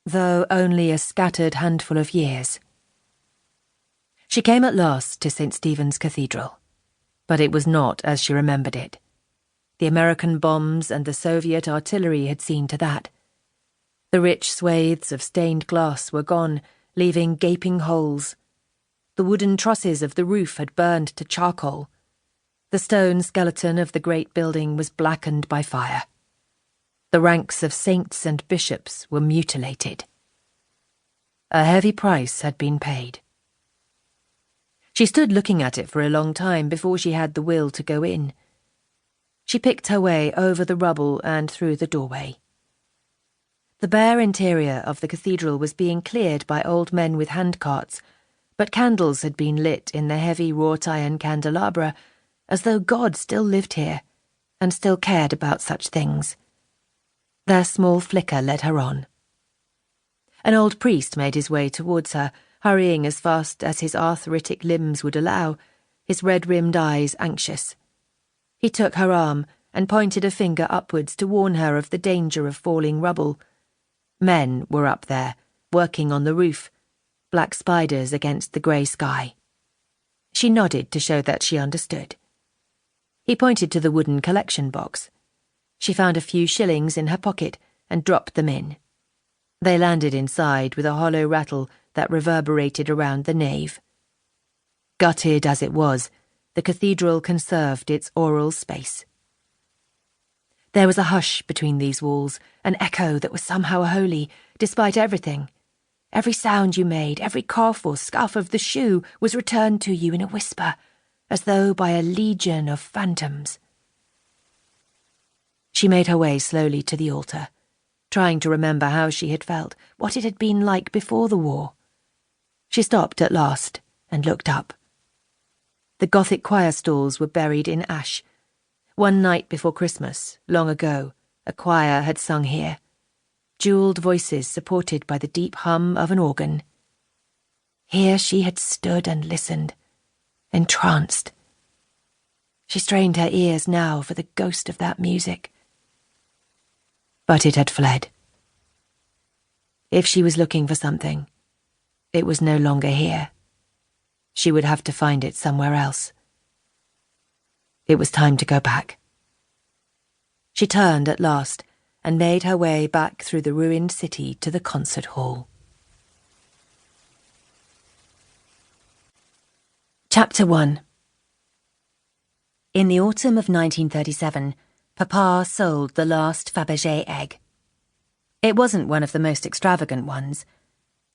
though only a scattered handful of years. She came at last to St. Stephen's Cathedral, but it was not as she remembered it. The American bombs and the Soviet artillery had seen to that. The rich swathes of stained glass were gone, leaving gaping holes. The wooden trusses of the roof had burned to charcoal. The stone skeleton of the great building was blackened by fire. The ranks of saints and bishops were mutilated. A heavy price had been paid. She stood looking at it for a long time before she had the will to go in. She picked her way over the rubble and through the doorway. The bare interior of the cathedral was being cleared by old men with handcarts, but candles had been lit in the heavy wrought-iron candelabra, as though God still lived here, and still cared about such things. Their small flicker led her on. An old priest made his way towards her, hurrying as fast as his arthritic limbs would allow, his red-rimmed eyes anxious. He took her arm and pointed a finger upwards to warn her of the danger of falling rubble. Men were up there, working on the roof, black spiders against the grey sky. She nodded to show that she understood. He pointed to the wooden collection box. She found a few shillings in her pocket and dropped them in. They landed inside with a hollow rattle that reverberated around the nave. Gutted as it was, the cathedral conserved its oral space. There was a hush between these walls, an echo that was somehow holy, despite everything. Every sound you made, every cough or scuff of the shoe was returned to you in a whisper, as though by a legion of phantoms. She made her way slowly to the altar, trying to remember how she had felt, what it had been like before the war. She stopped at last and looked up. The Gothic choir stalls were buried in ash. One night before Christmas, long ago, a choir had sung here, jewelled voices supported by the deep hum of an organ. Here she had stood and listened, entranced. She strained her ears now for the ghost of that music. But it had fled. If she was looking for something, it was no longer here. She would have to find it somewhere else. It was time to go back. She turned at last and made her way back through the ruined city to the concert hall. Chapter 1. In the autumn of 1937, Papa sold the last Fabergé egg. It wasn't one of the most extravagant ones.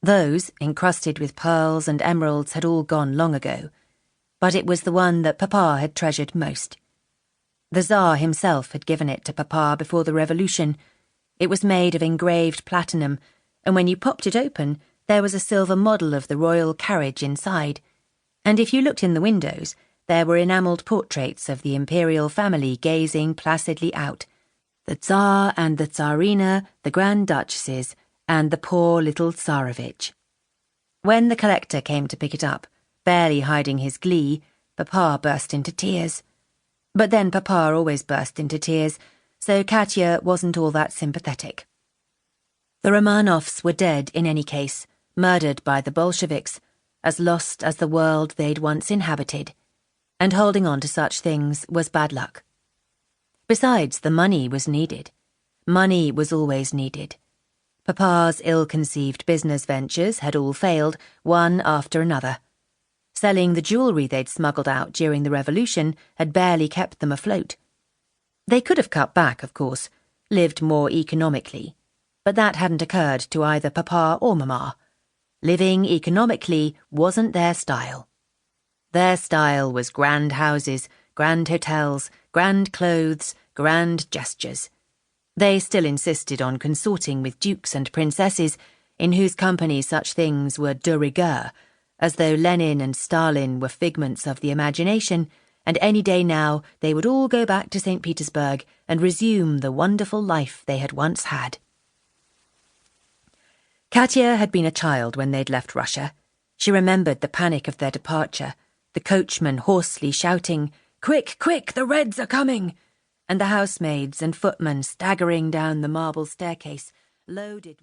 Those, encrusted with pearls and emeralds, had all gone long ago, but it was the one that Papa had treasured most. The Tsar himself had given it to Papa before the Revolution. It was made of engraved platinum, and when you popped it open, there was a silver model of the royal carriage inside, and if you looked in the windows, there were enamelled portraits of the imperial family gazing placidly out, the Tsar and the Tsarina, the Grand Duchesses, and the poor little Tsarevich. When the collector came to pick it up, barely hiding his glee, Papa burst into tears. But then Papa always burst into tears, so Katya wasn't all that sympathetic. The Romanovs were dead in any case, murdered by the Bolsheviks, as lost as the world they'd once inhabited, and holding on to such things was bad luck. Besides, the money was needed. Money was always needed. Papa's ill-conceived business ventures had all failed, one after another. Selling the jewellery they'd smuggled out during the Revolution had barely kept them afloat. They could have cut back, of course, lived more economically, but that hadn't occurred to either Papa or Mama. Living economically wasn't their style. Their style was grand houses, grand hotels, grand clothes, grand gestures. They still insisted on consorting with dukes and princesses, in whose company such things were de rigueur, as though Lenin and Stalin were figments of the imagination, and any day now they would all go back to St. Petersburg and resume the wonderful life they had once had. Katya had been a child when they'd left Russia. She remembered the panic of their departure, the coachman hoarsely shouting, "Quick, quick, the Reds are coming!" and the housemaids and footmen staggering down the marble staircase, loaded with